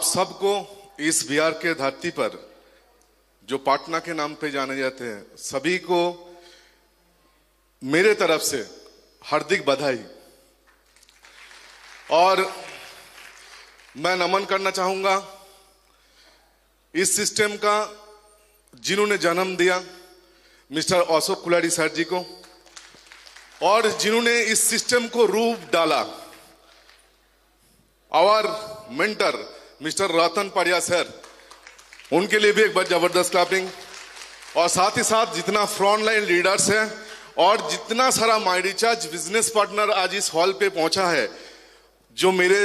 सबको इस बिहार के धरती पर जो पटना के नाम पे जाने जाते हैं, सभी को मेरे तरफ से हार्दिक बधाई। और मैं नमन करना चाहूंगा इस सिस्टम का जिन्होंने जन्म दिया, मिस्टर अशोक कुलाड़ी सर जी को, और जिन्होंने इस सिस्टम को रूप डाला, our mentor mister Ratan Padia sir, उनके लिए भी एक बार जबरदस्त क्लैपिंग। और साथ ही साथ जितना फ्रंट लाइन लीडर्स हैं और जितना सारा माय रिचार्ज बिजनेस पार्टनर आज इस हॉल पे पहुंचा है, जो मेरे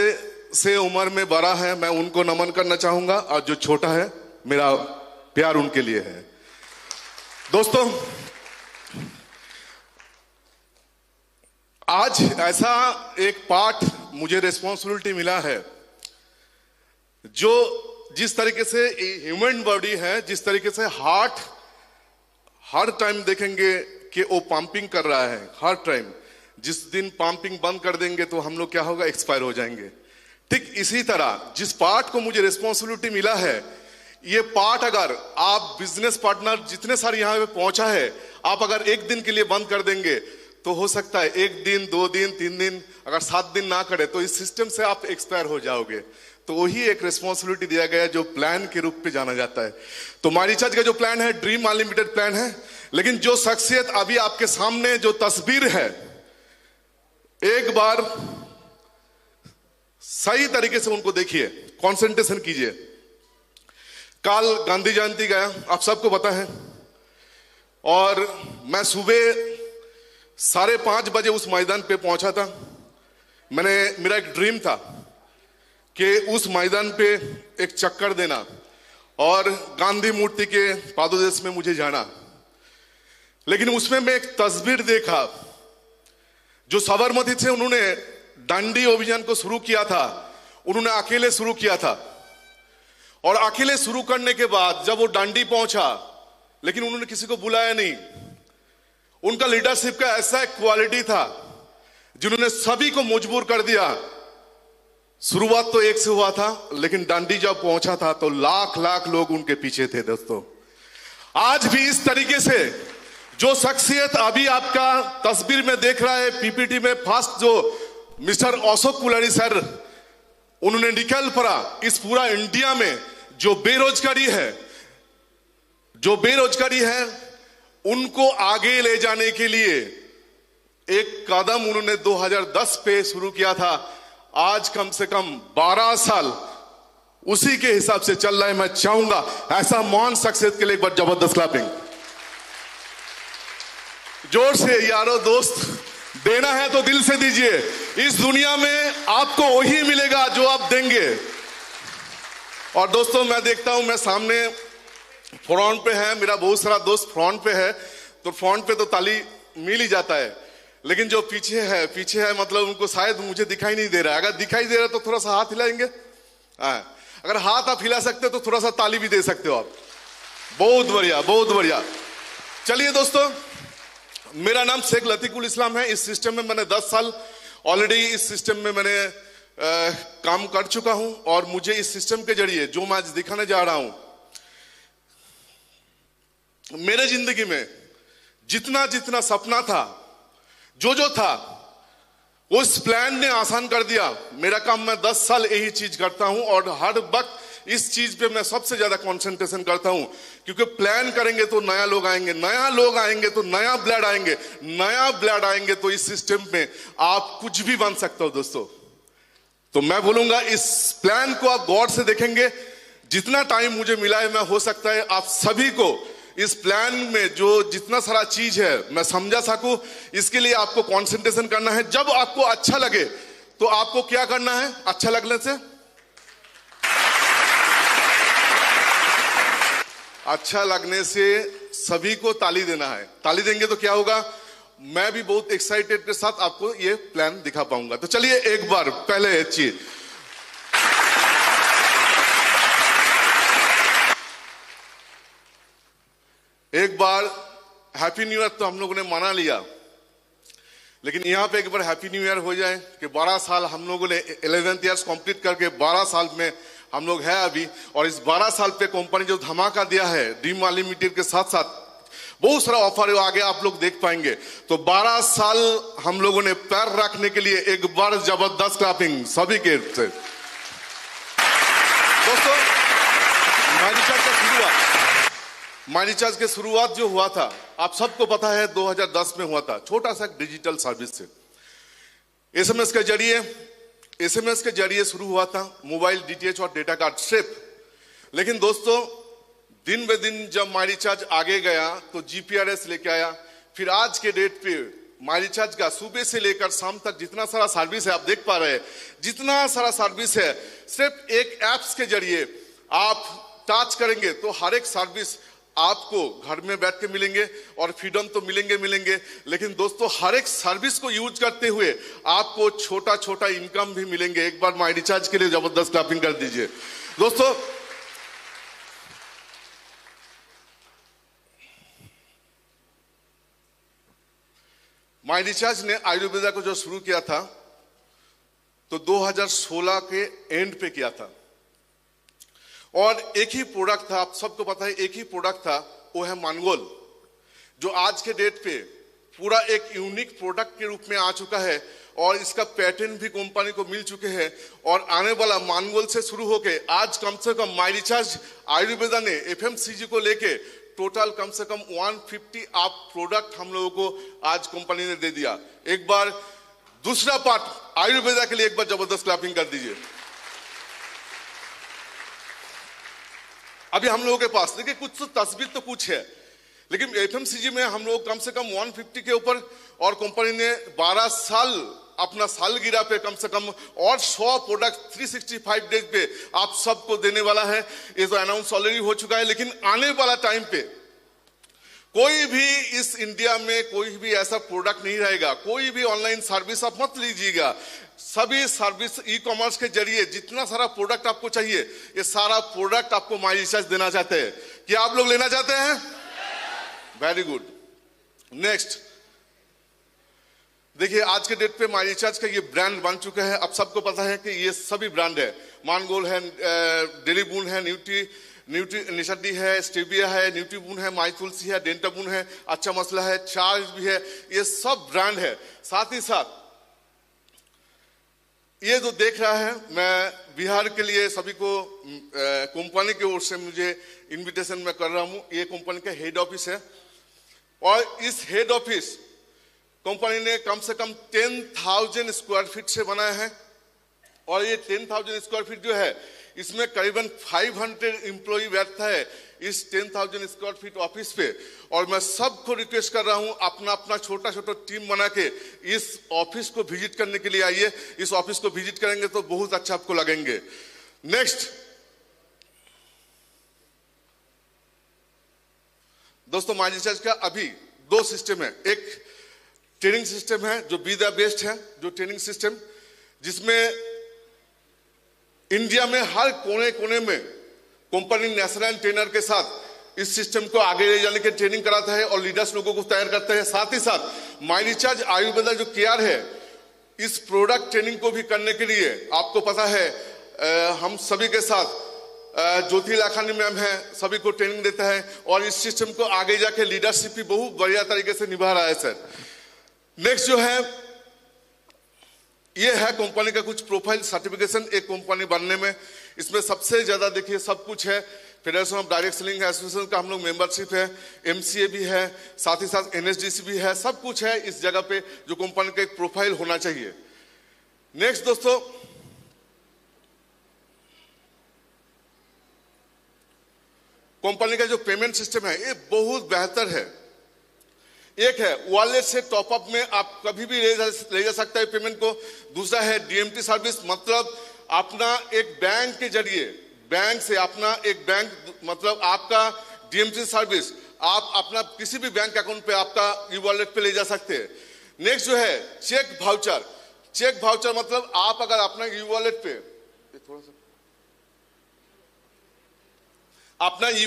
से उम्र में बड़ा है, मैं उनको नमन करना चाहूंगा, और जो छोटा है मेरा प्यार उनके लिए है। दोस्तों, आज ऐसा एक पार्ट मुझे रिस्पॉन्सिबिलिटी मिला है, जो जिस तरीके से ह्यूमन बॉडी है, जिस तरीके से हार्ट हर टाइम देखेंगे कि वो पंपिंग कर रहा है, हर टाइम। जिस दिन पंपिंग बंद कर देंगे तो हम लोग क्या होगा, एक्सपायर हो जाएंगे। ठीक इसी तरह जिस पार्ट को मुझे रिस्पॉन्सिबिलिटी मिला है, ये पार्ट अगर आप बिजनेस पार्टनर जितने सारे यहां पे पहुंचा है, आप अगर एक दिन के लिए बंद कर देंगे तो हो सकता है एक दिन, 2 दिन, 3 दिन, अगर 7 दिन ना करे तो इस सिस्टम से आप एक्सपायर हो जाओगे। तो वही एक रिस्पॉन्सिबिलिटी दिया गया जो प्लान के रूप में जाना जाता है। तो माय रिचार्ज का जो प्लान है, ड्रीम अनलिमिटेड प्लान है, लेकिन जो शख्सियत अभी आपके सामने जो तस्वीर है, एक बार सही तरीके से उनको देखिए, कंसंट्रेशन कीजिए। कल गांधी जयंती गया, आप सबको पता है, और मैं सुबह 5:30 बजे उस मैदान पे पहुंचा था। मेरा एक ड्रीम था कि उस मैदान पे एक चक्कर देना और गांधी मूर्ति के पादोदेश में मुझे जाना। लेकिन उसमें मैं एक तस्वीर देखा, जो साबरमती से उन्होंने दांडी अभियान को शुरू किया था, उन्होंने अकेले शुरू किया था। और अकेले शुरू करने के बाद जब वो दांडी पहुंचा, लेकिन उन्होंने किसी को बुलाया नहीं। उनका लीडरशिप का ऐसा एक क्वालिटी था जिन्होंने सभी को मजबूर कर दिया। शुरुआत तो एक से हुआ था, लेकिन दांडी जब पहुंचा था तो लाख लाख लोग उनके पीछे थे। दोस्तों, आज भी इस तरीके से जो शख्सियत अभी आपका तस्वीर में देख रहा है, पीपीटी में फर्स्ट जो मिस्टर अशोक कुलाड़ी सर, उन्होंने निकल पड़ा इस पूरा इंडिया में जो बेरोजगारी है उनको आगे ले जाने के लिए एक कदम उन्होंने 2010 पे शुरू किया था। आज कम से कम 12 साल उसी के हिसाब से चल रहा है। मैं चाहूंगा ऐसा महान शख्सियत के लिए एक बार जबरदस्त क्लैपिंग जोर से। यारो दोस्त, देना है तो दिल से दीजिए। इस दुनिया में आपको वही मिलेगा जो आप देंगे। और दोस्तों, मैं देखता हूं, मैं सामने फ्रंट पे है, मेरा बहुत सारा दोस्त फ्रंट पे है, तो फ्रंट पे तो ताली मिल ही जाता है, लेकिन जो पीछे है मतलब उनको शायद मुझे दिखाई नहीं दे रहा है। अगर दिखाई दे रहा है तो थोड़ा सा हाथ हिलाएंगे। अगर हाथ आप हिला सकते हो तो थोड़ा सा ताली भी दे सकते हो आप। बहुत बढ़िया, बहुत बढ़िया। चलिए दोस्तों, मेरा नाम शेख लतीकुल इस्लाम है। इस सिस्टम में मैंने 10 साल ऑलरेडी इस सिस्टम में मैंने काम कर चुका हूं। और मुझे इस सिस्टम के जरिए जो मैं आज दिखाने जा रहा हूं, मेरे जिंदगी में जितना जितना सपना था, जो था, उस प्लान ने आसान कर दिया। मेरा काम, मैं 10 साल यही चीज करता हूं और हर वक्त इस चीज पे मैं सबसे ज्यादा कंसंट्रेशन करता हूं, क्योंकि प्लान करेंगे तो नया लोग आएंगे, नया लोग आएंगे तो नया ब्लड आएंगे, नया ब्लड आएंगे तो इस सिस्टम में आप कुछ भी बन सकते हो। दोस्तों, तो मैं बोलूंगा इस प्लान को आप गौर से देखेंगे। जितना टाइम मुझे मिला है, मैं हो सकता है आप सभी को इस प्लान में जो जितना सारा चीज है मैं समझा सकूं, इसके लिए आपको कंसंट्रेशन करना है। जब आपको अच्छा लगे तो आपको क्या करना है, अच्छा लगने से सभी को ताली देना है। ताली देंगे तो क्या होगा, मैं भी बहुत एक्साइटेड के साथ आपको ये प्लान दिखा पाऊंगा। तो चलिए एक बार पहले चीज, एक बार हैप्पी न्यू ईयर तो हम लोगों ने मना लिया, लेकिन यहाँ पे एक बार हैप्पी न्यू ईयर हो जाए कि 12 साल हम लोगों ने 11th ईयर्स कंप्लीट करके 12 साल में हम लोग है अभी। और इस 12 साल पे कंपनी जो धमाका दिया है ड्रीम अनलिमिटेड के साथ साथ बहुत सारा ऑफर है, आगे आप लोग देख पाएंगे। तो 12 साल हम लोगों ने पैर रखने के लिए एक बार जबरदस्त क्लैपिंग सभी के से। दोस्तों माई रिचार्ज की शुरुआत जो हुआ था आप सबको पता है 2010 में हुआ था, छोटा सा डिजिटल सर्विस से एसएमएस के जरिए शुरू हुआ था, मोबाइल डीटीएच और डेटा कार्ड सिर्फ। लेकिन दोस्तों दिन ब दिन जब माई रिचार्ज आगे गया तो जीपीआरएस लेके आया। फिर आज के डेट पे माई रिचार्ज का सुबह से लेकर शाम तक जितना सारा सर्विस है आप देख पा रहे हैं, जितना सारा सर्विस है सिर्फ एक ऐप्स के जरिए आप टच करेंगे तो हर एक सर्विस आपको घर में बैठ के मिलेंगे और फ्रीडम तो मिलेंगे। लेकिन दोस्तों हर एक सर्विस को यूज करते हुए आपको छोटा छोटा इनकम भी मिलेंगे। एक बार माई रिचार्ज के लिए जबरदस्त क्लैपिंग कर दीजिए। दोस्तों माई रिचार्ज ने आयुर्वेदा को जो शुरू किया था तो 2016 के एंड पे किया था और एक ही प्रोडक्ट था, आप सबको पता है एक ही प्रोडक्ट था, वो है मानगोल, जो आज के डेट पे पूरा एक यूनिक प्रोडक्ट के रूप में आ चुका है और इसका पैटेंट भी कंपनी को मिल चुके हैं। और आने वाला मानगोल से शुरू होके आज कम से कम माई रिचार्ज आयुर्वेदा ने एफएमसीजी को लेके टोटल कम से कम 150 आप प्रोडक्ट हम लोगों को आज कंपनी ने दे दिया। एक बार दूसरा पार्ट आयुर्वेदा के लिए एक बार जबरदस्त क्लैपिंग कर दीजिए। अभी हम लोगों के पास देखिए कुछ तो तस्वीर तो कुछ है, लेकिन एफएमसीजी में हम लोग कम से कम 150 के ऊपर और कंपनी ने 12 साल अपना सालगिरह पे कम से कम और 100 प्रोडक्ट 365 डेज पे आप सबको देने वाला है। ये तो अनाउंस ऑलरेडी हो चुका है, लेकिन आने वाला टाइम पे कोई भी इस इंडिया में कोई भी ऐसा प्रोडक्ट नहीं रहेगा, कोई भी ऑनलाइन सर्विस आप मत लीजिएगा। सभी सर्विस ई कॉमर्स के जरिए जितना सारा प्रोडक्ट आपको चाहिए ये सारा प्रोडक्ट आपको माई रिचार्ज देना चाहते हैं। क्या आप लोग लेना चाहते हैं? Very good. नेक्स्ट देखिए आज के डेट पे माई रिचार्ज का ये ब्रांड बन चुका है। अब सबको पता है कि ये सभी ब्रांड है, मानगोल है, डेली बून है, न्यूट्री निशा-डी है, स्टेविया है, न्यूट्रीबून है, माई तुलसी है, डेंटाबून है, अच्छा मसला है, चार्ज भी है, ये सब ब्रांड है। साथ ही साथ ये जो देख रहा है मैं बिहार के लिए सभी को कंपनी की ओर से मुझे इनविटेशन मैं कर रहा हूं। ये कंपनी का हेड ऑफिस है और इस हेड ऑफिस कंपनी ने कम से कम 10,000 स्क्वायर फीट से बनाया है और ये 10,000 स्क्वायर फीट जो है इसमें करीबन 500 एम्प्लॉय बैठता है इस 10,000 स्क्वायर फीट ऑफिस पे। और मैं सबको रिक्वेस्ट कर रहा हूं अपना अपना छोटा छोटा टीम बना के इस ऑफिस को विजिट करने के लिए आइए। इस ऑफिस को विजिट करेंगे तो बहुत अच्छा आपको लगेंगे। नेक्स्ट दोस्तों माई रिचार्ज का अभी 2 सिस्टम है। एक ट्रेनिंग सिस्टम है जो बी द बेस्ट है, जो ट्रेनिंग सिस्टम जिसमें इंडिया में हर कोने कोने में कंपनी नेशनल ट्रेनर के साथ इस सिस्टम को आगे ले जाने की ट्रेनिंग कराता है और लीडर्स लोगों को तैयार करता है। साथ ही साथ माई रिचार्ज आयुर्वेदा जो केयर है इस प्रोडक्ट ट्रेनिंग को भी करने के लिए आपको पता है हम सभी के साथ ज्योति लाखानी मैम है, सभी को ट्रेनिंग देता है और इस सिस्टम को आगे जाके लीडरशिप भी बहुत बढ़िया तरीके से निभा रहा है सर। नेक्स्ट जो है ये है कंपनी का कुछ प्रोफाइल सर्टिफिकेशन एक कंपनी बनने में। इसमें सबसे ज्यादा देखिए सब कुछ है, federation of direct selling association का हम लोग मेंबरशिप है, एमसीए भी है, साथ ही साथ एनएसडीसी भी है, सब कुछ है इस जगह पे जो कंपनी का एक प्रोफाइल होना चाहिए। नेक्स्ट दोस्तों कंपनी का जो पेमेंट सिस्टम है ये बहुत बेहतर है। एक है वॉलेट से टॉपअप में आप कभी भी ले जा सकते हैं पेमेंट को। दूसरा है डीएमटी सर्विस, मतलब अपना एक बैंक के जरिए बैंक से अपना एक बैंक मतलब आपका डीएमटी सर्विस आप अपना किसी भी बैंक अकाउंट पे आपका ई वॉलेट पे ले जा सकते हैं। नेक्स्ट जो है चेक भाउचर। चेक भाउचर मतलब आप अगर अपना ई वॉलेट पे थोड़ा सा अपना ई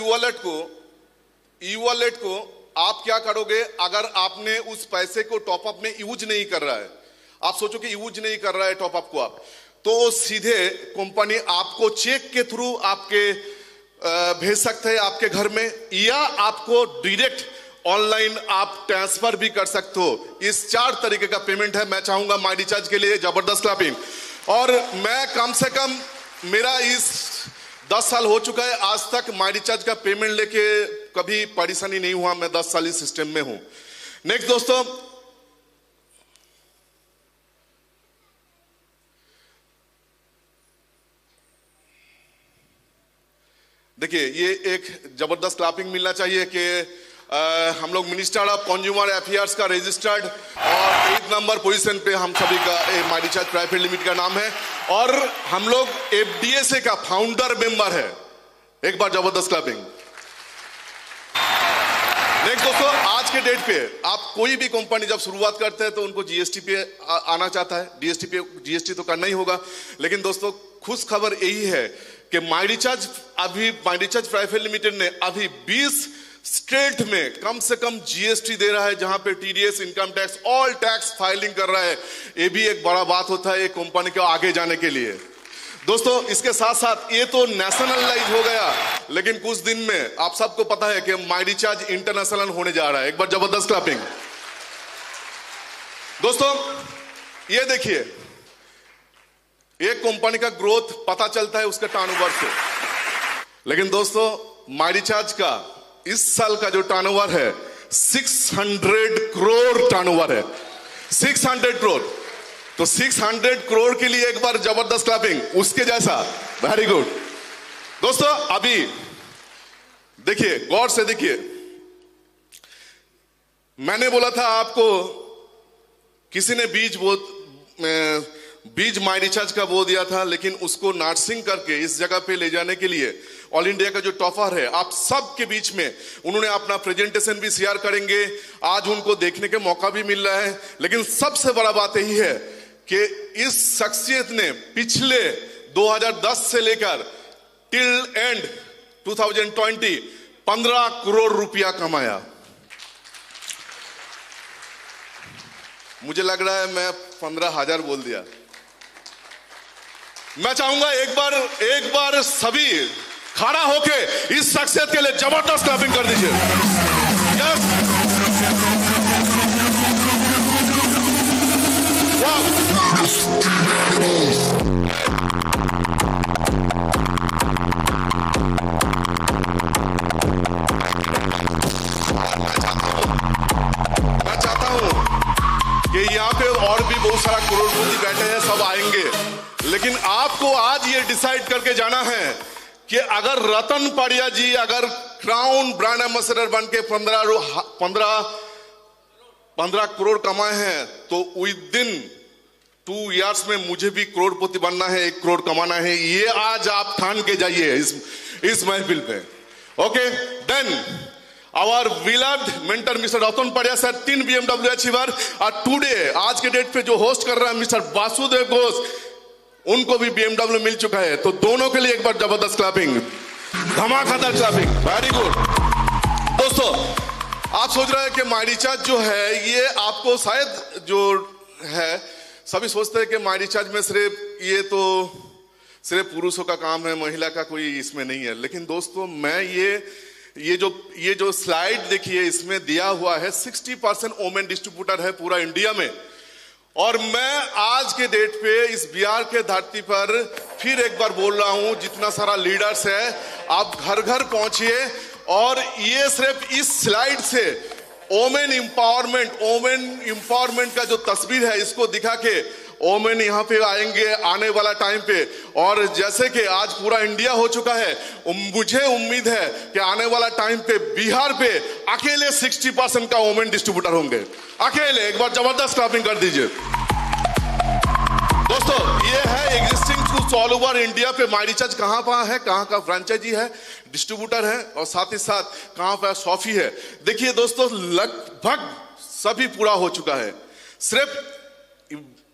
वॉलेट को आप क्या करोगे अगर आपने उस पैसे को टॉपअप में यूज नहीं कर रहा है, आप सोचो कि यूज नहीं कर रहा है टॉपअप को आप, तो सीधे कंपनी आपको चेक के थ्रू आपके भेज सकते हैं आपके घर में, या आपको डायरेक्ट ऑनलाइन आप ट्रांसफर भी कर सकते हो। इस 4 तरीके का पेमेंट है। मैं चाहूंगा माई रिचार्ज के लिए जबरदस्त क्लैपिंग। और मैं कम से कम, मेरा इस 10 साल हो चुका है, आज तक माई रिचार्ज का पेमेंट लेके कभी परेशानी नहीं हुआ। मैं 10 साल इस सिस्टम में हूं। नेक्स्ट दोस्तों, देखिए ये एक जबरदस्त क्लैपिंग मिलना चाहिए कि हम लोग मिनिस्टर ऑफ कंज्यूमर अफेयर्स का रजिस्टर्ड और 8 नंबर पोजीशन पे हम सभी का माई रिचार्ज प्राइवेट लिमिटेड का नाम है, और हम लोग एफडीएसए का फाउंडर मेंबर है। एक बार जबरदस्त क्लैपिंग। नेक्स्ट दोस्तों, आज के डेट पे आप कोई भी कंपनी जब शुरुआत करते हैं तो उनको जीएसटी पे आना चाहता है। जीएसटी तो करना ही होगा। लेकिन दोस्तों खुश खबर यही है कि माई रिचार्ज प्राइवेट लिमिटेड ने अभी 20 स्टेट में कम से कम जीएसटी दे रहा है, जहां पे TDS, income tax, all tax filing कर रहा है। ये भी एक बड़ा बात होता है एक कंपनी को आगे जाने के लिए। दोस्तों इसके साथ साथ ये तो नेशनलाइज हो गया, लेकिन कुछ दिन में आप सबको पता है कि माई रिचार्ज इंटरनेशनल होने जा रहा है। एक बार जबरदस्त क्लैपिंग। दोस्तों ये देखिए, एक कंपनी का ग्रोथ पता चलता है उसके टर्नओवर से, लेकिन दोस्तों माई रिचार्ज का इस साल का जो टर्नओवर है 600 करोड़ टर्नओवर है। 600 करोड़। तो 600 करोड़ के लिए एक बार जबरदस्त क्लैपिंग उसके जैसा। Very good. दोस्तों अभी देखिए, गौर से देखिए, मैंने बोला था आपको, किसी ने बीज माई रिचार्ज का वो दिया था, लेकिन उसको नर्सिंग करके इस जगह पे ले जाने के लिए ऑल इंडिया का जो टॉपर है आप सब के बीच में उन्होंने अपना प्रेजेंटेशन भी शेयर करेंगे। आज उनको देखने के मौका भी मिल रहा है। लेकिन सबसे बड़ा बात यही है कि इस शख्सियत ने पिछले 2010 से लेकर टिल एंड 2020 15 करोड़ रुपया कमाया। मुझे लग रहा है मैं 15,000 बोल दिया। मैं चाहूंगा एक बार सभी खड़ा होके इस शख्सियत के लिए जबरदस्त क्लैपिंग कर दीजिए। यस, मैं चाहता हूं कि यहाँ पे और भी बहुत सारा करोड़पति बैठे हैं, सब आएंगे, लेकिन आपको आज ये डिसाइड करके जाना है कि अगर रतन पाड़िया जी अगर क्राउन ब्रांड एम्बेसडर बन के 15 करोड़ कमाए हैं, तो विद इन 2 इयर्स में मुझे भी करोड़पति बनना है, 1 करोड़ कमाना है। ये आज आप ठान के जाइए इस महफिल पे। Okay, then our beloved mentor mister Ratan Padia sir, 3 BMW achiever, और टुडे आज के डेट पे जो होस्ट कर रहा है मिस्टर वासुदेव घोष, उनको भी BMW मिल चुका है। तो दोनों के लिए एक बार जबरदस्त क्लैपिंग, धमाकेदार क्लैपिंग। Very good. दोस्तों आप सोच रहे हैं कि माई रिचार्ज जो है ये आपको शायद जो है, सभी सोचते हैं कि माई रिचार्ज में सिर्फ पुरुषों का काम है, महिला का कोई इसमें नहीं है। लेकिन दोस्तों मैं ये जो स्लाइड देखिए, इसमें दिया हुआ है 60% वोमेन डिस्ट्रीब्यूटर है पूरा इंडिया में। और मैं आज के डेट पे इस बिहार के धरती पर फिर एक बार बोल रहा हूं, जितना सारा लीडर्स है आप घर घर पहुंचिए, और ये सिर्फ इस स्लाइड से वोमेन एम्पावरमेंट का जो तस्वीर है इसको दिखा के वोमेन यहाँ पे आएंगे आने वाला टाइम पे। और जैसे कि आज पूरा इंडिया हो चुका है, मुझे उम्मीद है कि आने वाला टाइम पे बिहार पे अकेले 60% का वोमेन डिस्ट्रीब्यूटर होंगे, अकेले। एक बार जबरदस्त क्लैपिंग कर दीजिए। दोस्तों ये है existing to all over India पे माई रिचार्ज कहां पर है, कहां का फ्रेंचाइजी है, डिस्ट्रीब्यूटर है, और साथ ही साथ कहां पर सॉफी है। देखिए दोस्तों लगभग सभी पूरा हो चुका है, सिर्फ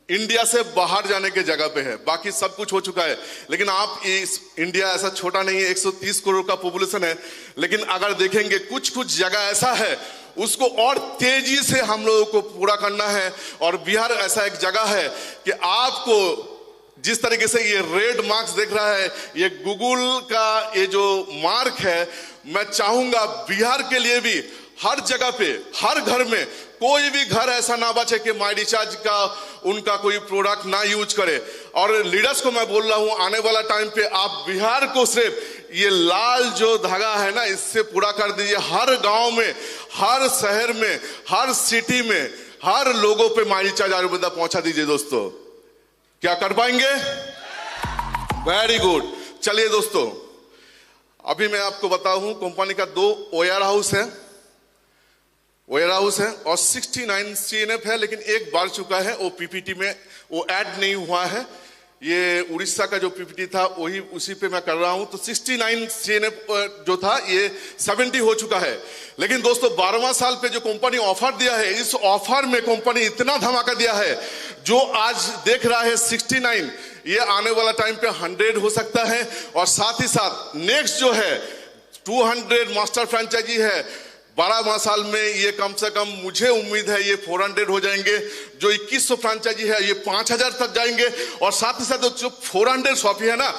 इंडिया से बाहर जाने के जगह पे है, बाकी सब कुछ हो चुका है। लेकिन आप इस इंडिया ऐसा छोटा नहीं है, 130 करोड़ का पॉपुलेशन है, लेकिन अगर देखेंगे कुछ जगह ऐसा है उसको और तेजी से हम लोगों को पूरा करना है। और बिहार ऐसा एक जगह है कि आपको जिस तरीके से ये रेड मार्क्स देख रहा है, ये गूगल का ये जो मार्क है, मैं चाहूंगा बिहार के लिए भी हर जगह पे, हर घर में कोई भी घर ऐसा ना बचे कि माई रिचार्ज का उनका कोई प्रोडक्ट ना यूज करे। और लीडर्स को मैं बोल रहा हूं, आने वाला टाइम पे आप बिहार को सिर्फ ये लाल जो धागा है ना, इससे पूरा कर दीजिए। हर गांव में, हर शहर में, हर सिटी में, हर लोगों पे माई रिचार्ज आयुर्वेदा पहुंचा दीजिए दोस्तों। क्या कर पाएंगे? Very good. चलिए दोस्तों, अभी मैं आपको बताऊं, कंपनी का 2 वेयर हाउस है और 69 CNF है, लेकिन एक बार चुका है, वो पीपीटी में वो ऐड नहीं हुआ है। ये उड़ीसा का जो पीपीटी था वही, उसी पे मैं कर रहा हूं। तो 69 CNF जो था ये 70 हो चुका है। लेकिन दोस्तों 12वां साल पे जो कंपनी ऑफर दिया है, इस ऑफर में कंपनी इतना धमाका दिया है, जो आज देख रहा है 69, ये आने वाला टाइम पे 100 हो सकता है। और साथ ही साथ नेक्स्ट जो है 200 मास्टर फ्रेंचाइजी है। 12वां साल में ये कम से कम मुझे उम्मीद है ये 400 हो जाएंगे। जो 2100 फ्रेंचाइजी है ये 5000 तक जाएंगे। और साथ ही साथ जो 400 शॉपी है ना,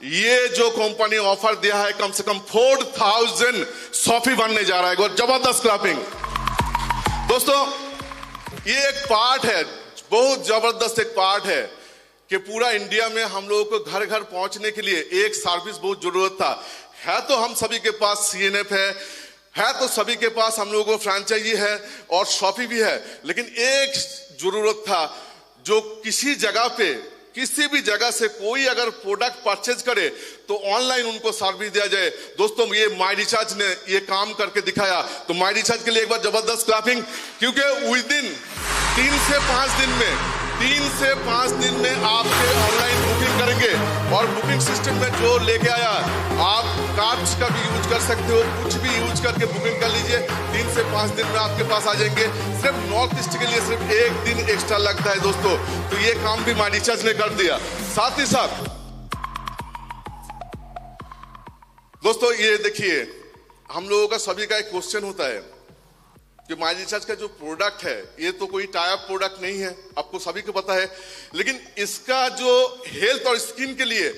ये जो कंपनी ऑफर दिया है, कम से कम 4000 शॉपी बनने जा रहा है। और जबरदस्त क्लैपिंग दोस्तों। ये एक पार्ट है, बहुत जबरदस्त एक पार्ट है कि पूरा इंडिया में हम लोगों को घर घर पहुंचने के लिए एक सर्विस बहुत जरूरत था। है तो हम सभी के पास CNF है तो सभी के पास हम लोगों को फ्रेंचाइजी है और शॉपी भी है, लेकिन एक जरूरत था, जो किसी जगह पे, किसी भी जगह से कोई अगर प्रोडक्ट परचेज करे तो ऑनलाइन उनको सर्विस दिया जाए। दोस्तों ये माई रिचार्ज ने ये काम करके दिखाया। तो माई रिचार्ज के लिए एक बार जबरदस्त क्लैपिंग, क्योंकि विदिन 3 से 5 दिन में, 3 से 5 दिन में आपके ऑनलाइन बुकिंग करेंगे। और बुकिंग सिस्टम में जो लेके आया, आप कार्ड्स का भी यूज कर सकते हो, कुछ भी यूज करके बुकिंग कर लीजिए। 3 से 5 दिन में आपके पास आ जाएंगे। सिर्फ नॉर्थ ईस्ट के लिए सिर्फ 1 दिन एक्स्ट्रा लगता है दोस्तों। तो ये काम भी माई रिचार्ज ने कर दिया। साथ ही साथ दोस्तों ये देखिए, हम लोगों का सभी का एक क्वेश्चन होता है कि माई रिचार्ज का जो प्रोडक्ट है, ये तो कोई टाई अप प्रोडक्ट नहीं है, आपको सभी को पता है। लेकिन इसका जो हेल्थ और स्किन के लिए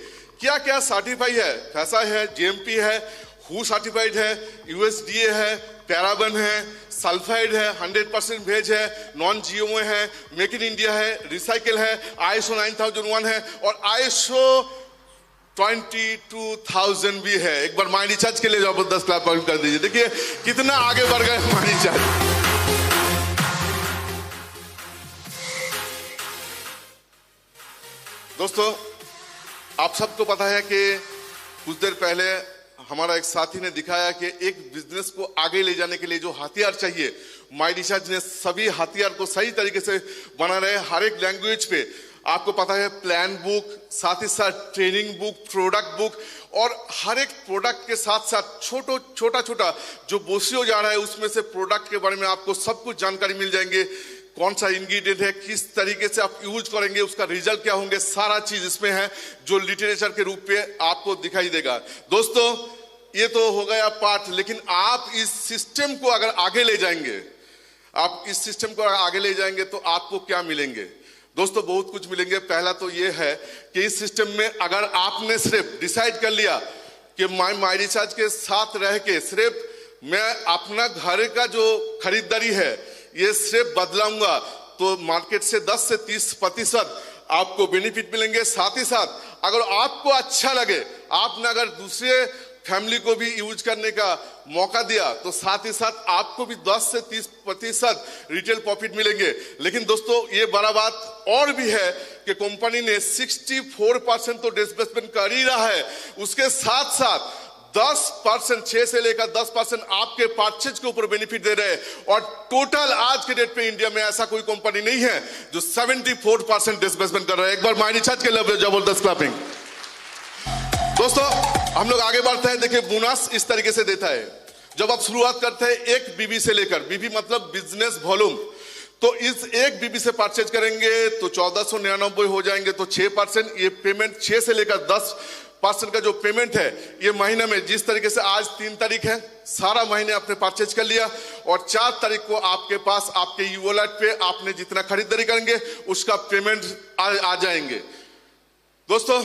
क्या क्या सर्टिफाई है, कैसा है, GMP है, हु सर्टिफाइड है, USDA है, पैराबन है, सल्फाइड है, 100% वेज है, नॉन GMO है, मेक इन इंडिया है, रिसाइकिल है, ISO 9001 है और ISO 22000 भी है। एक बार माई रिचार्ज के लिए जबरदस्त क्लैप कर दीजिए। देखिए कितना आगे बढ़ गए माई रिचार्ज। दोस्तों आप सबको पता है कि कुछ देर पहले हमारा एक साथी ने दिखाया कि एक बिजनेस को आगे ले जाने के लिए जो हथियार चाहिए, माई रिचार्ज ने सभी हथियार को सही तरीके से बना रहे। हर एक लैंग्वेज पे आपको पता है, प्लान बुक, साथ ही साथ ट्रेनिंग बुक, प्रोडक्ट बुक, और हर एक प्रोडक्ट के साथ साथ छोटा छोटा जो बोसियो जा रहा है, उसमें से प्रोडक्ट के बारे में आपको सब कुछ जानकारी मिल जाएंगे। कौन सा इंग्रेडिएंट है, किस तरीके से आप यूज करेंगे, उसका रिजल्ट क्या होंगे, सारा चीज इसमें है, जो लिटरेचर के रूप पे आपको दिखाई देगा। दोस्तों ये तो हो गया पार्ट, लेकिन आप इस सिस्टम को अगर आगे ले जाएंगे, आप इस सिस्टम को आगे ले जाएंगे तो आपको क्या मिलेंगे? दोस्तों बहुत कुछ मिलेंगे। पहला तो ये है कि इस सिस्टम में अगर आपने सिर्फ डिसाइड कर लिया कि माई रिचार्ज के साथ रह के सिर्फ मैं अपना घर का जो खरीदारी है ये सिर्फ बदलाऊंगा, तो मार्केट से 10 से 30% आपको बेनिफिट मिलेंगे। साथ ही साथ अगर आपको अच्छा लगे, आपने अगर दूसरे फैमिली को भी यूज करने का मौका दिया, तो साथ ही साथ आपको भी 10 से 30% रिटेल प्रॉफिट मिलेंगे। लेकिन दोस्तों ये बड़ा बात और भी है कि कंपनी ने 64% तो डिस्बर्समेंट कर ही रहा है, उसके साथ साथ 10%, 6 से लेकर 10% आपके परचेज के ऊपर बेनिफिट दे रहे हैं। और टोटल आज के डेट पे इंडिया में ऐसा कोई कंपनी नहीं है जो 74% डिस्बर्समेंट कर रहा है। एक बार माई रिचार्ज के लिए जबरदस्त क्लैपिंग। दोस्तों हम लोग आगे बढ़ते हैं। देखिए बोनस इस तरीके से देता है, जब आप शुरुआत करते हैं 1 BB से लेकर, BB मतलब बिजनेस वॉल्यूम, तो इस 1 BB से परचेज करेंगे तो 1499 हो जाएंगे, तो 6% ये पेमेंट, 6 से लेकर 10% का जो पेमेंट है ये महीने में, जिस तरीके से आज 3 तारीख है, सारा महीने आपने परचेज कर लिया और 4 तारीख को आपके पास आपके ई वॉलेट पे आपने जितना खरीदारी करेंगे उसका पेमेंट आ जाएंगे। दोस्तों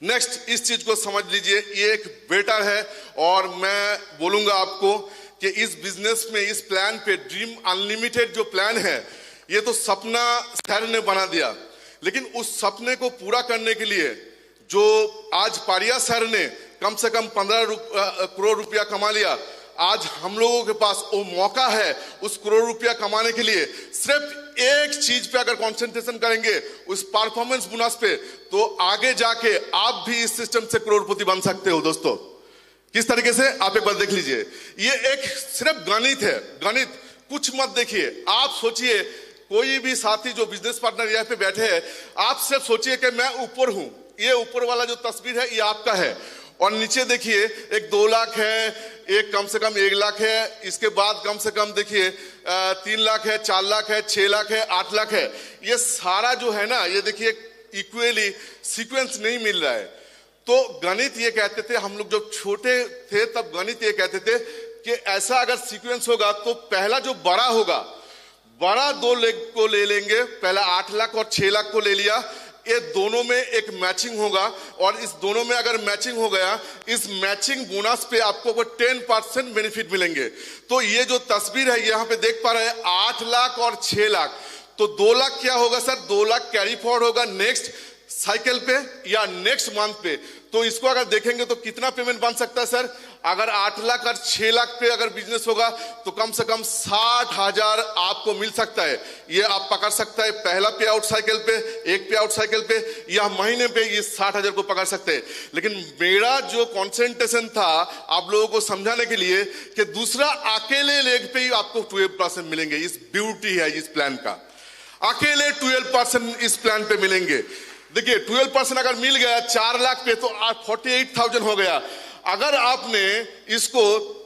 नेक्स्ट इस चीज को समझ लीजिए, ये एक बेटर है और मैं बोलूंगा आपको कि इस बिजनेस में, इस प्लान पे, ड्रीम अनलिमिटेड जो प्लान है, ये तो सपना सर ने बना दिया, लेकिन उस सपने को पूरा करने के लिए जो आज पारिया सर ने कम से कम 15 करोड़ रुपया कमा लिया, आज हम लोगों के पास वो मौका है उस करोड़ रुपया कमाने के लिए। सिर्फ एक चीज पे अगर कंसंट्रेशन करेंगे, उस परफॉर्मेंस बोनस पे, तो आगे जाके आप भी इस सिस्टम से करोड़पति बन सकते हो। दोस्तों किस तरीके से, आप एक बार देख लीजिए। ये एक सिर्फ गणित है, गणित, कुछ मत देखिए। आप सोचिए, कोई भी साथी जो बिजनेस पार्टनर यहाँ पे बैठे हैं, आप सिर्फ सोचिए कि मैं ऊपर हूं, ये ऊपर वाला जो तस्वीर है ये आपका है, और नीचे देखिए एक 2 लाख है, एक कम से कम 1 लाख है, इसके बाद कम से कम देखिए 3 लाख है, 4 लाख है, 6 लाख है, 8 लाख है। ये सारा जो है ना, ये देखिए इक्वली सीक्वेंस नहीं मिल रहा है। तो गणित ये कहते थे, हम लोग जब छोटे थे तब गणित ये कहते थे कि ऐसा अगर सीक्वेंस होगा तो पहला जो बड़ा होगा, बड़ा 2 लेग को ले लेंगे, पहला 8 लाख और 6 लाख को ले लिया, ये दोनों में एक मैचिंग होगा, और इस दोनों में अगर मैचिंग हो गया, इस मैचिंग बोनस पे आपको 10% बेनिफिट मिलेंगे। तो ये जो तस्वीर है यहाँ पे देख पा रहे हैं, 8 लाख और 6 लाख, तो 2 लाख क्या होगा सर? 2 लाख कैरी फॉरवर्ड होगा नेक्स्ट साइकिल पे या नेक्स्ट मंथ पे। तो इसको अगर देखेंगे तो कितना पेमेंट बन सकता है सर? अगर 8 लाख और 6 लाख पे अगर बिजनेस होगा तो कम से कम 60,000 आपको मिल सकता है। ये आप पकड़ सकता है पहला पे आउट साइकिल पे, एक पे आउट साइकिल पे, या महीने पे ये 60,000 को पकड़ सकते हैं। लेकिन मेरा जो कॉन्सेंट्रेशन था आप लोगों को समझाने के लिए कि दूसरा अकेले लेग पे ही आपको 12% मिलेंगे। इस ब्यूटी है इस प्लान का, अकेले 12% इस प्लान पे मिलेंगे। देखिए 12% अगर मिल गया 4 लाख पे तो 48,000 हो गया। अगर आपने इसको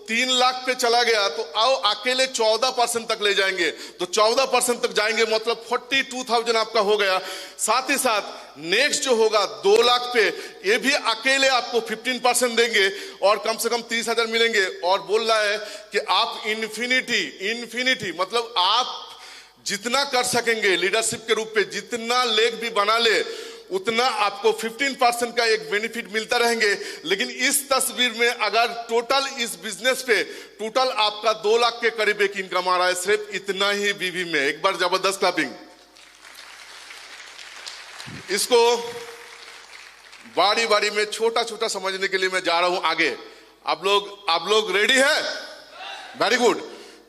3 लाख पे चला गया तो आओ अकेले 14% तक ले जाएंगे, तो 14% तक जाएंगे मतलब 42,000 आपका हो गया। साथ ही साथ नेक्स्ट जो होगा 2 लाख पे, ये भी अकेले आपको 15% देंगे और कम से कम 30,000 मिलेंगे। और बोल रहा है कि आप इन्फिनिटी मतलब आप जितना कर सकेंगे लीडरशिप के रूप पे, जितना लेग भी बना ले उतना आपको 15% का एक बेनिफिट मिलता रहेंगे। लेकिन इस तस्वीर में अगर टोटल इस बिजनेस पे टोटल आपका 2 लाख के करीब एक इनकम आ रहा है, सिर्फ इतना ही बीवी में। एक बार जबरदस्त क्लैपिंग। इसको बारी बारी में छोटा छोटा समझने के लिए मैं जा रहा हूं आगे। आप लोग रेडी है? Very good.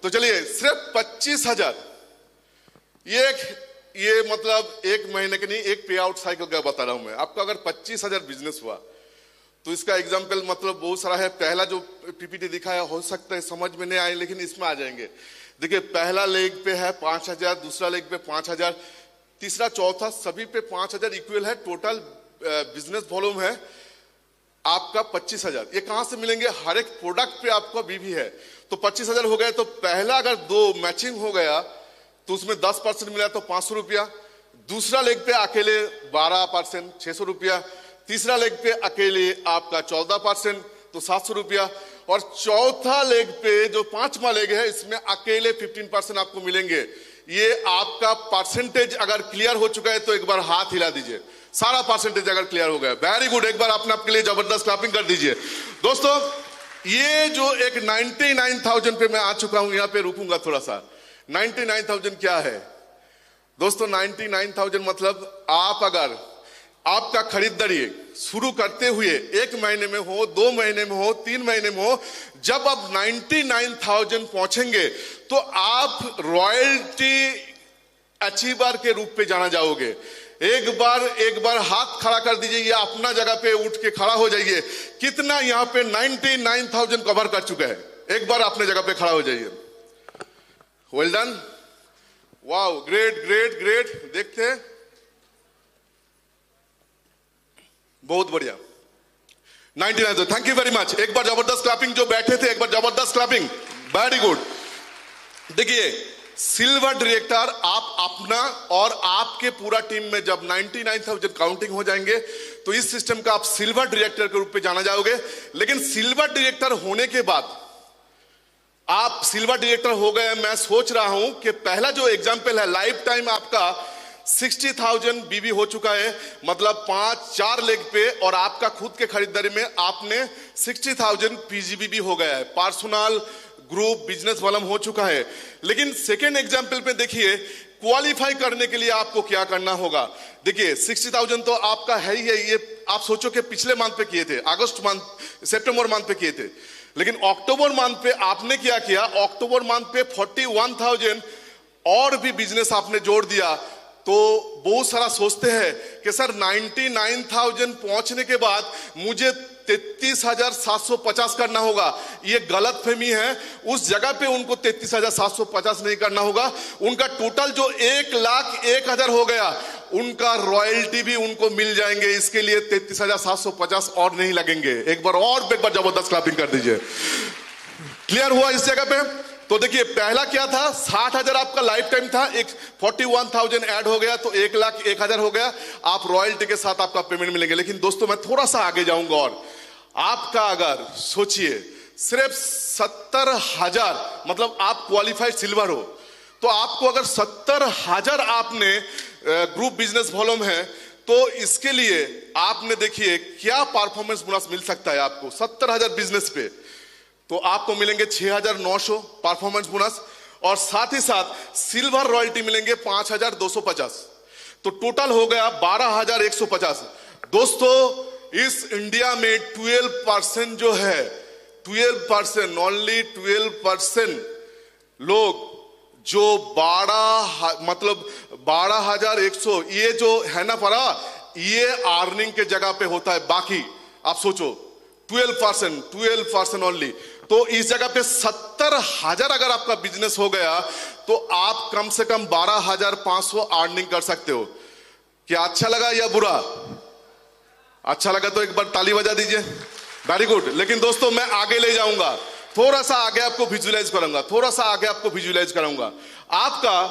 तो चलिए सिर्फ 25,000, ये मतलब एक महीने के नहीं, एक पे आउट साइकिल का बता रहा हूं मैं आपको। अगर 25,000 बिजनेस हुआ तो इसका एग्जांपल मतलब बहुत सारा है। पहला जो पीपीटी दिखाया हो सकता है समझ में नहीं आए, लेकिन इसमें आ जाएंगे। देखिए पहला लेग पे है 5,000, दूसरा लेग पे 5,000, तीसरा चौथा सभी पे 5,000 इक्वल है। टोटल बिजनेस वॉल्यूम है आपका 25,000। ये कहां से मिलेंगे? हर एक प्रोडक्ट पे आपका बीवी है। तो 25,000 हो गए। तो पहला अगर 2 मैचिंग हो गया तो उसमें 10% मिला तो 500 रुपया। दूसरा लेग पे अकेले 12% 600 रुपया। तीसरा लेग पे अकेले आपका 14% तो 700 रुपया। और चौथा लेग पे जो 5वां लेग है इसमें अकेले 15% आपको मिलेंगे। ये आपका परसेंटेज अगर क्लियर हो चुका है तो एक बार हाथ हिला दीजिए। सारा परसेंटेज अगर क्लियर हो गया, वेरी गुड। एक बार अपने आपके लिए जबरदस्त क्लैपिंग कर दीजिए। दोस्तों ये जो एक 99,000 पे मैं आ चुका हूं, यहां पे रुकूंगा थोड़ा सा। 99,000 क्या है दोस्तों? 99,000 मतलब आप अगर आपका खरीदारी शुरू करते हुए 1 महीने में हो, 2 महीने में हो, 3 महीने में हो, जब आप 99,000 पहुंचेंगे तो आप रॉयल्टी अचीवर के रूप पे जाना जाओगे। एक बार हाथ खड़ा कर दीजिए या अपना जगह पे उठ के खड़ा हो जाइए। कितना यहां पे 99,000 कवर कर चुका है? एक बार अपने जगह पे खड़ा हो जाइए। Well done, wow, great great great. देखते हैं, बहुत बढ़िया। 99,000, थैंक यू वेरी मच। एक बार जबरदस्त क्लैपिंग। जो बैठे थे एक बार जबरदस्त क्लैपिंग, वेरी गुड। देखिए सिल्वर डायरेक्टर आप अपना और आपके पूरा टीम में जब 99,000 काउंटिंग हो जाएंगे तो इस सिस्टम का आप सिल्वर डायरेक्टर के रूप में जाना जाओगे। लेकिन सिल्वर डायरेक्टर होने के बाद आप सिल्वर डायरेक्टर हो गए, मैं सोच रहा हूं कि पहला जो एग्जांपल है लाइफ टाइम आपका 60,000 बीबी हो चुका है, मतलब 4 लेग पे, और आपका खुद के खरीदारी में आपने 60,000 पीजीबीबी हो गया है, पर्सनल ग्रुप बिजनेस वॉल्यूम हो चुका है। लेकिन सेकेंड एग्जाम्पल पे देखिए, क्वालिफाई करने के लिए आपको क्या करना होगा। देखिए 60,000 तो आपका है ही है, ये आप सोचो कि पिछले मंथ पे किए थे, अगस्त मंथ सितंबर मंथ पे किए थे, लेकिन अक्टूबर मंथ पे आपने क्या किया, अक्टूबर मंथ पे 41,000 और भी बिजनेस आपने जोड़ दिया। तो बहुत सारा सोचते हैं कि सर 99,000 पहुंचने के बाद मुझे 33,750 करना होगा। ये गलत फहमी है। उस जगह पे उनको 33,750 नहीं करना होगा, उनका टोटल जो 1,01,000 हो गया, उनका रॉयल्टी भी उनको मिल जाएंगे। इसके लिए 33,750 और नहीं लगेंगे। एक बार जबरदस्त क्लैपिंग कर दीजिए। क्लियर हुआ इस जगह पे? तो देखिए पहला क्या था, 60,000 आपका लाइफ टाइम था, एक 41,000 ऐड हो गया तो 1,01,000 हो गया। आप रॉयल्टी के साथ आपका पेमेंट मिलेंगे। लेकिन दोस्तों मैं थोड़ा सा आगे जाऊंगा, और आपका अगर सोचिए सिर्फ 70,000, मतलब आप क्वालिफाइड सिल्वर हो, तो आपको अगर 70,000 आपने ग्रुप बिजनेस वॉल्यूम है, तो इसके लिए आपने देखिए क्या परफॉर्मेंस बोनस मिल सकता है आपको 70,000 बिजनेस पे। तो आपको मिलेंगे 6,900 परफॉर्मेंस बोनस, और साथ ही साथ सिल्वर रॉयल्टी मिलेंगे 5,250। तो टोटल हो गया 12,150। दोस्तों इस इंडिया में 12% जो है, 12%, ओनली 12% लोग जो 12,100 ये जो है ना परा, ये अर्निंग के जगह पे होता है। बाकी आप सोचो 12% ओनली। तो इस जगह पे 70,000 अगर आपका बिजनेस हो गया, तो आप कम से कम 12,500 अर्निंग कर सकते हो। क्या अच्छा लगा या बुरा? अच्छा लगा तो एक बार ताली बजा दीजिए। Very good. लेकिन दोस्तों मैं आगे ले जाऊंगा, थोड़ा सा आगे आपको विजुअलाइज करूंगा, थोड़ा सा आगे आपको विजुअलाइज कराऊंगा। आपका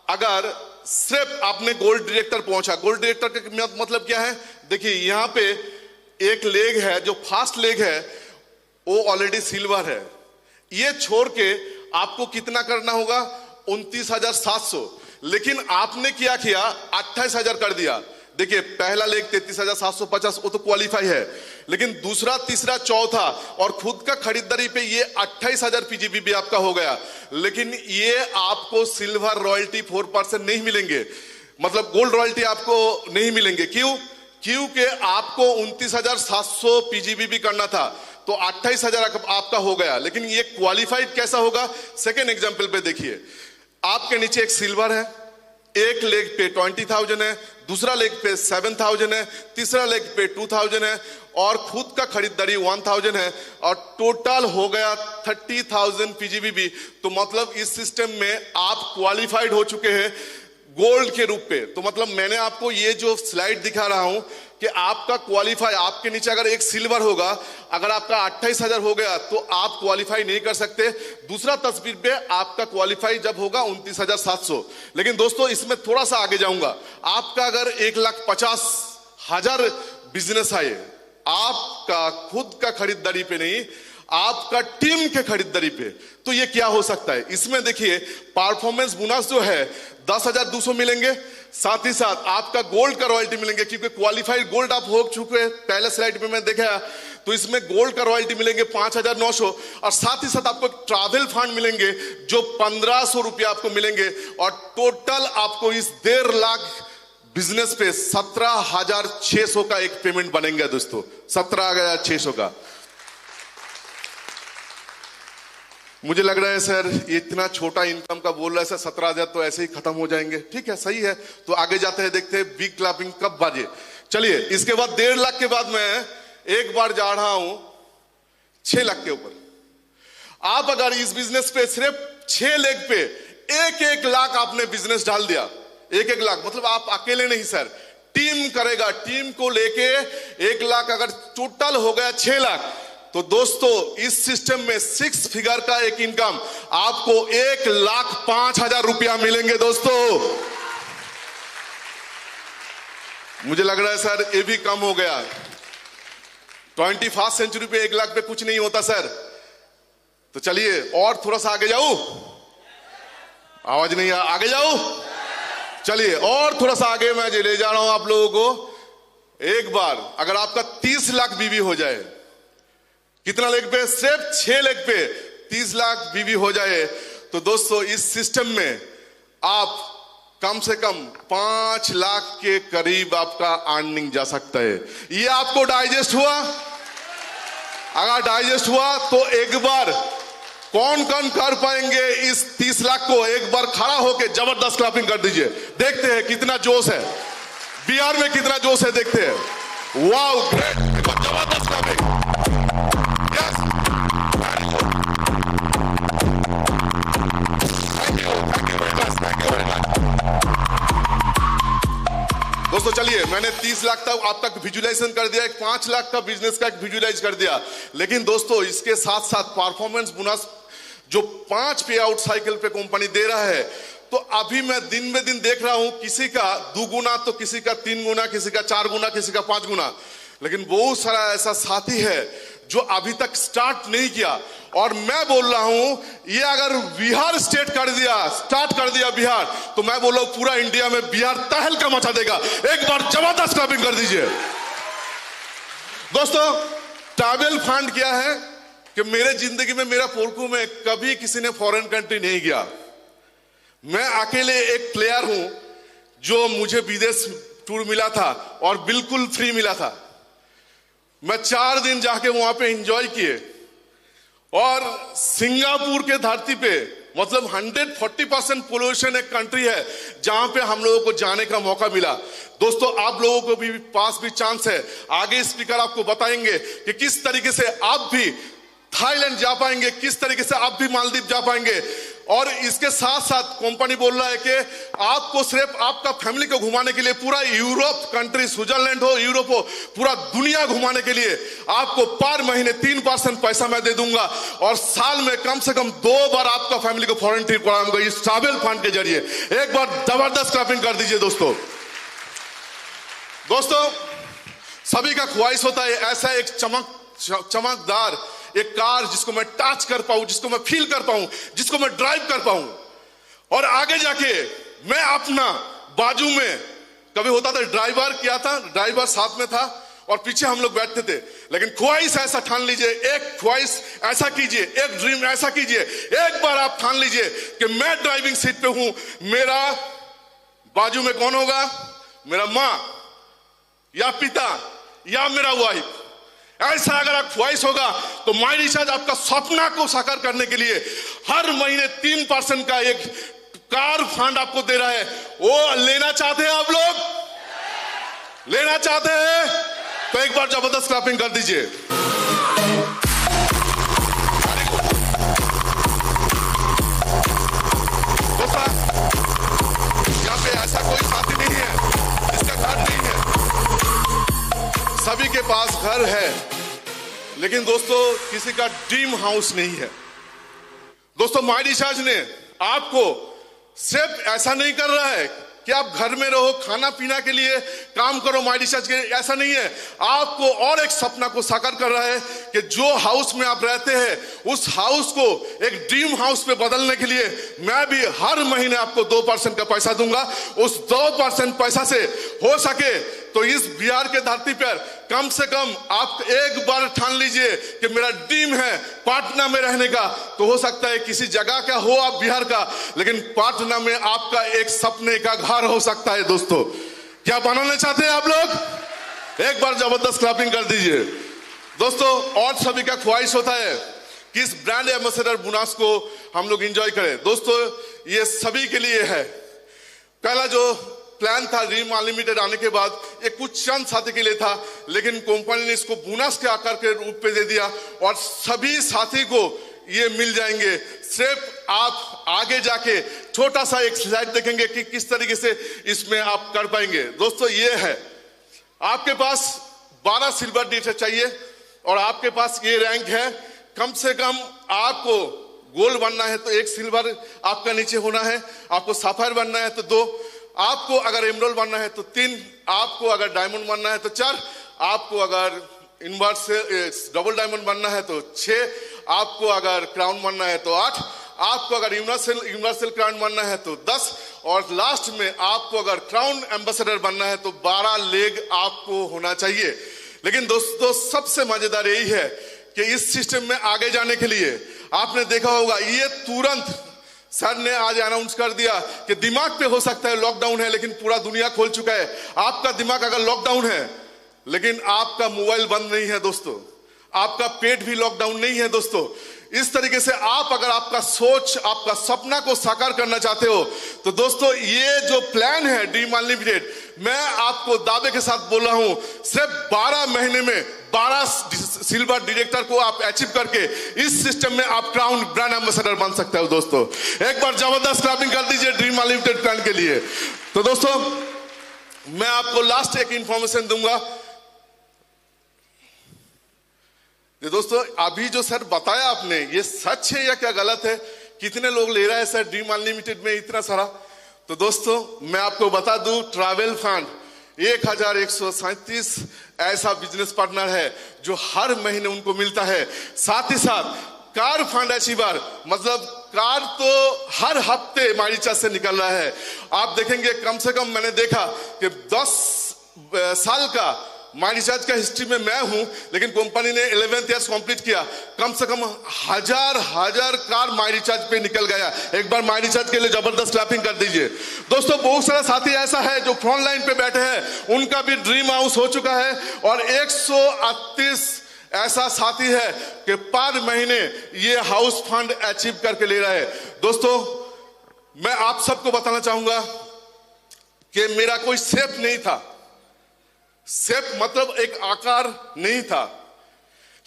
अगर सिर्फ आपने गोल्ड डायरेक्टर पहुंचा, गोल्ड डायरेक्टर का मतलब क्या है? देखिए यहां पे एक लेग है, जो फर्स्ट लेग है वो ऑलरेडी सिल्वर है। ये छोड़ के आपको कितना करना होगा? 29,700। लेकिन आपने क्या किया, 28,000 कर दिया। देखिए पहला लेग 33,750, वो तो क्वालिफाई है, लेकिन दूसरा, तीसरा, चौथा और खुद का खरीदारी पे ये 28,000 पीजीबीबी आपका हो गया। लेकिन ये आपको सिल्वर रॉयल्टी 4% नहीं मिलेंगे, मतलब गोल्ड रॉयल्टी आपको नहीं मिलेंगे। क्योंकि आपको 29,700 पीजीबीबी करना था, तो 28,000 आपका हो गया। लेकिन ये क्वालिफाइड कैसा होगा? सेकेंड एग्जाम्पल पे देखिए, आपके नीचे एक सिल्वर है, एक लेग पे 20,000 है, दूसरा लेग पे 7,000 है, तीसरा लेग पे 2,000 है, और खुद का खरीदारी 1,000 है, और टोटल हो गया 30,000 पीजीबीबी। तो मतलब इस सिस्टम में आप क्वालिफाइड हो चुके हैं गोल्ड के रूप पे। तो मतलब मैंने आपको ये जो स्लाइड दिखा रहा हूं कि आपका क्वालिफाई, आपके नीचे अगर एक सिल्वर होगा, अगर आपका 28,000 हो गया तो आप क्वालिफाई नहीं कर सकते। दूसरा तस्वीर पे आपका क्वालिफाई जब होगा 29,700। लेकिन दोस्तों इसमें थोड़ा सा आगे जाऊंगा, आपका अगर 1,50,000 बिजनेस आए, आपका खुद का खरीदारी पे नहीं, आपका टीम के खरीदारी पे, तो ये क्या हो सकता है? इसमें देखिए परफॉर्मेंस बोनस जो है 10,200 मिलेंगे, साथ ही साथ आपका गोल्ड का रॉयल्टी मिलेंगे, क्योंकि क्वालिफाइड गोल्ड आप हो चुके हैं। पहले स्लाइड पे मैं देखा, तो इसमें गोल्ड का रॉयल्टी मिलेंगे 5,900, और साथ ही साथ आपको ट्रैवल फंड मिलेंगे जो 1,500 रुपया आपको मिलेंगे, और टोटल आपको इस 1.5 लाख बिजनेस पे 17,600 का एक पेमेंट बनेंगे दोस्तों, 17,600 का। मुझे लग रहा है सर इतना छोटा इनकम का बोल रहा है सर, 17,000 तो ऐसे ही खत्म हो जाएंगे। ठीक है, सही है। तो आगे जाते हैं, देखते हैं बिग क्लैपिंग कब बाजे। चलिए, इसके बाद 1.5 लाख के बाद मैं एक बार जा रहा हूं 6 लाख के ऊपर। आप अगर इस बिजनेस पे सिर्फ 6 लेग पे 1-1 लाख आपने बिजनेस डाल दिया, 1-1 लाख, मतलब आप अकेले नहीं सर, टीम करेगा, टीम को लेके 1 लाख, अगर टोटल हो गया 6 लाख, तो दोस्तों इस सिस्टम में 6 फिगर का एक इनकम आपको 1,05,000 रुपया मिलेंगे दोस्तों। मुझे लग रहा है सर ये भी कम हो गया। 21st सेंचुरी पे 1 लाख पे कुछ नहीं होता सर। तो चलिए और थोड़ा सा आगे जाऊं, आवाज नहीं आगे जाऊं, चलिए और थोड़ा सा आगे मैं ले जा रहा हूं आप लोगों को। एक बार अगर आपका 30 लाख बीवी हो जाए, कितना लेग पे? सिर्फ 6 लेग पे 30 लाख बीवी हो जाए, तो दोस्तों इस सिस्टम में आप कम से कम 5 लाख के करीब आपका अर्निंग जा सकता है। ये आपको डाइजेस्ट हुआ? अगर डाइजेस्ट हुआ तो एक बार कौन कौन कर पाएंगे इस 30 लाख को, एक बार खड़ा होके जबरदस्त क्लैपिंग कर दीजिए। देखते हैं कितना जोश है बिहार में, कितना जोश है देखते हैं। वाओ ग्रेट, जबरदस्त clapping. Yes, thank you very much, thank you very much. दोस्तों चलिए, मैंने 30 लाख तक आप तक विजुलाइजेशन कर दिया, एक 5 लाख का बिजनेस का एक विजुलाइज कर दिया। लेकिन दोस्तों इसके साथ साथ परफॉर्मेंस बोनस जो 5 पे आउट साइकिल पे कंपनी दे रहा है, तो अभी मैं दिन में दिन देख रहा हूं किसी का 2 गुना, तो किसी का 3 गुना, किसी का 4 गुना, किसी का 5 गुना। लेकिन बहुत सारा ऐसा साथी है जो अभी तक स्टार्ट नहीं किया। और मैं बोल रहा हूं ये अगर बिहार स्टेट कर दिया, स्टार्ट कर दिया बिहार, तो मैं बोल रहा हूं पूरा इंडिया में बिहार तहलका मचा देगा। एक बार जबरदस्त क्लैपिंग कर दीजिए। दोस्तों ट्रैवल फंड क्या है कि मेरे जिंदगी में, मेरा पोलकू में कभी किसी ने फॉरेन कंट्री नहीं गया। मैं अकेले एक प्लेयर हूं जो मुझे विदेश टूर मिला था और बिल्कुल फ्री मिला था। मैं 4 दिन जाके वहां पे एंजॉय किए और सिंगापुर के धरती पे मतलब 140% पोल्यूशन एक कंट्री है जहां पे हम लोगों को जाने का मौका मिला। दोस्तों आप लोगों को भी पास भी चांस है, आगे स्पीकर आपको बताएंगे कि किस तरीके से आप भी थाईलैंड जा पाएंगे, किस तरीके से आप भी मालदीव जा पाएंगे। और इसके साथ साथ कंपनी बोल रहा है कि आपको सिर्फ आपका फैमिली को घुमाने के लिए पूरा यूरोप कंट्री, स्विट्जरलैंड हो, यूरोप हो, पूरा दुनिया घुमाने के लिए आपको पर महीने 3% पैसा मैं दे दूंगा और साल में कम से कम 2 बार आपका फैमिली को फॉरेन ट्रिप कराऊंगा इस ट्रैवल फंड के जरिए। एक बार जबरदस्त क्लैपिंग कर दीजिए दोस्तों। दोस्तों सभी का ख्वाहिश होता है ऐसा एक चमकदार एक कार जिसको मैं टच कर पाऊं, जिसको मैं फील कर पाऊं, जिसको मैं ड्राइव कर पाऊं और आगे जाके मैं अपना बाजू में, कभी होता था ड्राइवर किया था, ड्राइवर साथ में था और पीछे हम लोग बैठते थे। लेकिन ख्वाहिश ऐसा ठान लीजिए, एक ख्वाहिश ऐसा कीजिए, एक ड्रीम ऐसा कीजिए, एक बार आप ठान लीजिए कि मैं ड्राइविंग सीट पे हूं, मेरा बाजू में कौन होगा? मेरा मां या पिता या मेरा वाइफ। ऐसा अगर आप ख्वाहिश होगा तो माई रिचार्ज आपका सपना को साकार करने के लिए हर महीने 3% का एक कार फंड आपको दे रहा है। वो लेना चाहते हैं आप लोग? लेना चाहते हैं तो एक बार जबरदस्त क्लैपिंग कर दीजिए। यहाँ पे ऐसा कोई साथी नहीं है जिसका घर नहीं है, सभी के पास घर है, लेकिन दोस्तों किसी का ड्रीम हाउस नहीं है। दोस्तों माई रिचार्ज ने आपको सिर्फ ऐसा नहीं कर रहा है कि आप घर में रहो, खाना पीना के लिए काम करो माई रिचार्ज के, ऐसा नहीं है। आपको और एक सपना को साकार कर रहा है कि जो हाउस में आप रहते हैं उस हाउस को एक ड्रीम हाउस पे बदलने के लिए मैं भी हर महीने आपको 2% का पैसा दूंगा। उस 2% पैसा से हो सके तो इस बिहार के धरती पर कम से कम आप एक बार ठान लीजिए कि मेरा ड्रीम है पटना में रहने का। तो हो सकता है किसी जगह का हो आप बिहार का, लेकिन पटना में आपका एक सपने का घर हो सकता है। दोस्तों क्या बनाना चाहते हैं आप लोग? एक बार जबरदस्त क्लैपिंग कर दीजिए। दोस्तों और सभी का ख्वाहिश होता है कि इस ब्रांड एम्बेसडर बोनस को हम लोग एंजॉय करें। दोस्तों ये सभी के लिए है। पहला जो प्लान था ड्रीम अनलिमिटेड आने के बाद ये कुछ चंद साथी के लिए था, लेकिन कंपनी ने इसको बोनस के आकार के रूप पे दे दिया और सभी साथी को ये मिल जाएंगे। सिर्फ आप आगे जाके छोटा सा एक स्लाइड देखेंगे कि किस तरीके से इसमें आप कर पाएंगे। दोस्तों ये है, आपके पास 12 सिल्वर डिजिट चाहिए और आपके पास ये रैंक है। कम से कम आपको गोल्ड बनना है तो 1 सिल्वर आपका नीचे होना है, आपको सफायर बनना है तो 2, आपको अगर एमराल्ड बनना है तो 3, आपको अगर डायमंड बनना है तो 4, आपको अगर इनवर्स से डबल डायमंड बनना है तो 6, आपको अगर क्राउन बनना है तो 8, आपको अगर यूनिवर्सल क्राउन बनना है तो 10 और लास्ट में आपको अगर क्राउन एम्बेसडर बनना है तो 12 लेग आपको होना चाहिए। लेकिन दोस्तों सबसे मजेदार यही है कि इस सिस्टम में आगे जाने के लिए आपने देखा होगा ये तुरंत सर ने आज अनाउंस कर दिया कि दिमाग पे हो सकता है लॉकडाउन है, लेकिन पूरा दुनिया खोल चुका है। आपका दिमाग अगर लॉकडाउन है लेकिन आपका मोबाइल बंद नहीं है दोस्तों, आपका पेट भी लॉकडाउन नहीं है दोस्तों। इस तरीके से आप अगर आपका सोच, आपका सपना को साकार करना चाहते हो तो दोस्तों ये जो प्लान है ड्रीम अनलिमिटेड, मैं आपको दावे के साथ बोल रहा हूं, सिर्फ 12 महीने में 12 सिल्वर डायरेक्टर को आप अचीव करके इस सिस्टम में आप क्राउन ब्रांड एम्बेसडर बन सकते हो दोस्तों। एक बार जबरदस्त क्लैपिंग कर दीजिए ड्रीम अनलिमिटेड प्लान के लिए। तो दोस्तों मैं आपको लास्ट एक इंफॉर्मेशन दूंगा। ये दोस्तों अभी जो सर बताया आपने ये सच है या क्या गलत है? कितने लोग ले रहा है सर ड्रीम अनलिमिटेड में इतना सारा? तो दोस्तों मैं आपको बता दूं, ट्रैवल फंड 1137 ऐसा बिजनेस पार्टनर है जो हर महीने उनको मिलता है। साथ ही साथ कार फंड अचीवर, मतलब कार तो हर हफ्ते माइरिचार्ज से निकल रहा है। आप देखेंगे कम से कम मैंने देखा कि 10 साल का माइरिचार्ज का हिस्ट्री में मैं हूं, लेकिन कंपनी ने 11th ईयर कंप्लीट किया, कम से कम हजार कार माइरिचार्ज पे निकल गया। एक बार माइरिचार्ज के लिए जबरदस्त क्लैपिंग कर दीजिए। दोस्तों बहुत सारा साथी ऐसा है जो फ्रंट लाइन पे बैठे हैं, उनका भी ड्रीम हाउस हो चुका है और 138 ऐसा साथी है कि पर महीने ये हाउस फंड अचीव करके ले रहा है। दोस्तों मैं आप सबको बताना चाहूंगा कि मेरा कोई शेप नहीं था, शेप मतलब एक आकार नहीं था,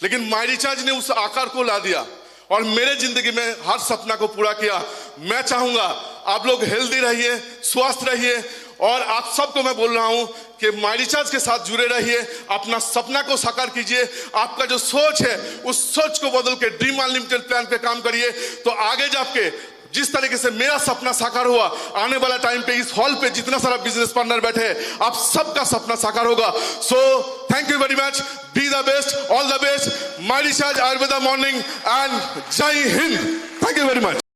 लेकिन माइरिचार्ज ने उस आकार को ला दिया और मेरे जिंदगी में हर सपना को पूरा किया। मैं चाहूंगा आप लोग हेल्दी रहिए, स्वस्थ रहिए और आप सबको मैं बोल रहा हूं कि माइरिचार्ज के साथ जुड़े रहिए, अपना सपना को साकार कीजिए। आपका जो सोच है उस सोच को बदल के ड्रीम अनलिमिटेड प्लान पे काम करिए, तो आगे जाके जिस तरीके से मेरा सपना साकार हुआ, आने वाला टाइम पे इस हॉल पे जितना सारा बिजनेस पार्टनर बैठे हैं आप सबका सपना साकार होगा। So thank you very much, be the best, all the best, my recharge Ayurveda morning and जय हिंद। Thank you very much.